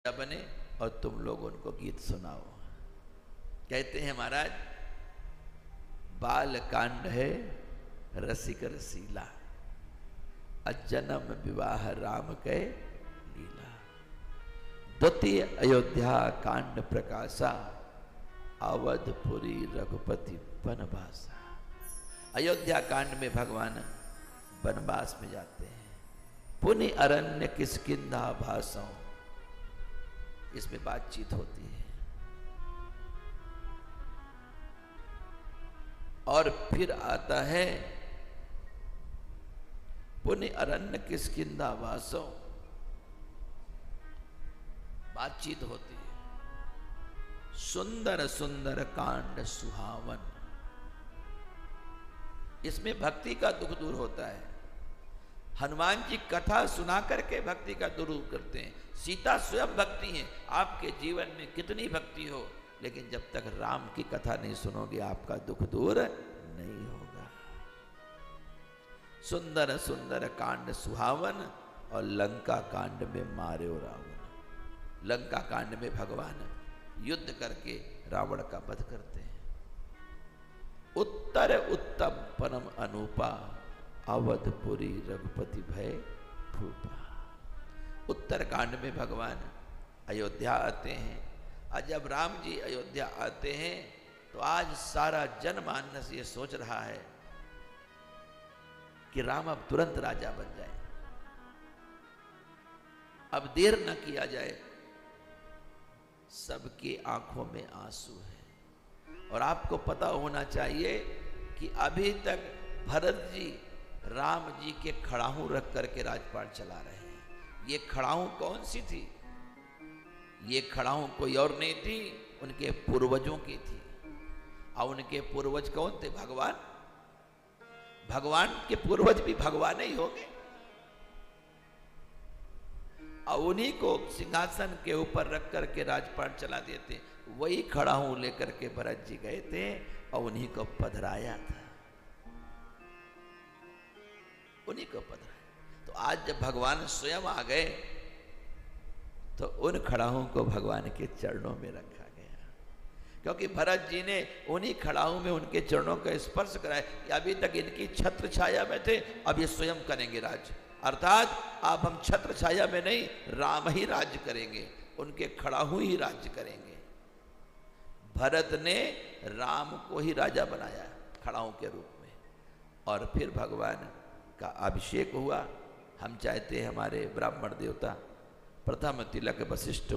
बने और तुम लोग उनको गीत सुनाओ। कहते हैं महाराज, बाल कांड है रसिक रसीला, अजन्म विवाह राम के लीला। द्वितीय अयोध्या कांड प्रकाशा, अवधपुरी रघुपति वनवासा। अयोध्या कांड में भगवान वनवास में जाते हैं। पुण्य अरण्य किष्किंधा भाषाओं, इसमें बातचीत होती है। और फिर आता है पुण्य अरण्य किष्किंधा वासो, बातचीत होती है। सुंदर सुंदर कांड सुहावन, इसमें भक्ति का दुख दूर होता है। हनुमान जी कथा सुना करके भक्ति का दूर करते हैं। सीता स्वयं भक्ति है। आपके जीवन में कितनी भक्ति हो, लेकिन जब तक राम की कथा नहीं सुनोगे आपका दुख दूर नहीं होगा। सुंदर सुंदर कांड सुहावन, और लंका कांड में मारे रावण। लंका कांड में भगवान युद्ध करके रावण का वध करते हैं। उत्तर उत्तम परम अनूपा, अवधपुरी रघुपति भय भूपा। उत्तर कांड में भगवान अयोध्या आते हैं। और जब राम जी अयोध्या आते हैं तो आज सारा जनमानस ये सोच रहा है कि राम अब तुरंत राजा बन जाए, अब देर न किया जाए। सबकी आंखों में आंसू है। और आपको पता होना चाहिए कि अभी तक भरत जी राम जी के खड़ाहू रख करके राजपाट चला रहे हैं। ये खड़ाहू कौन सी थी? ये खड़ाहू कोई और नहीं थी, उनके पूर्वजों की थी। और उनके पूर्वज कौन थे? भगवान। भगवान के पूर्वज भी भगवान ही होंगे। और उन्हीं को सिंहासन के ऊपर रख करके राजपाट चला देते। वही खड़ाहू लेकर के भरत जी गए थे और उन्हीं को पधराया था, उन्हीं को पधराया। तो आज जब भगवान स्वयं आ गए तो उन खड़ाहों को भगवान के चरणों में रखा गया। क्योंकि भरत जी ने उन्हीं खड़ाहों में उनके चरणों का स्पर्श कराया कि अभी तक इनकी छत्र छाया में थे, अब ये स्वयं करेंगे राज। अर्थात अब हम छत्र छाया में नहीं, राम ही राज्य करेंगे, उनके खड़ाहू ही राज्य करेंगे। भरत ने राम को ही राजा बनाया खड़ाहू के रूप में। और फिर भगवान का अभिषेक हुआ। हम चाहते हैं हमारे ब्राह्मण देवता प्रथम तिलक वशिष्ठ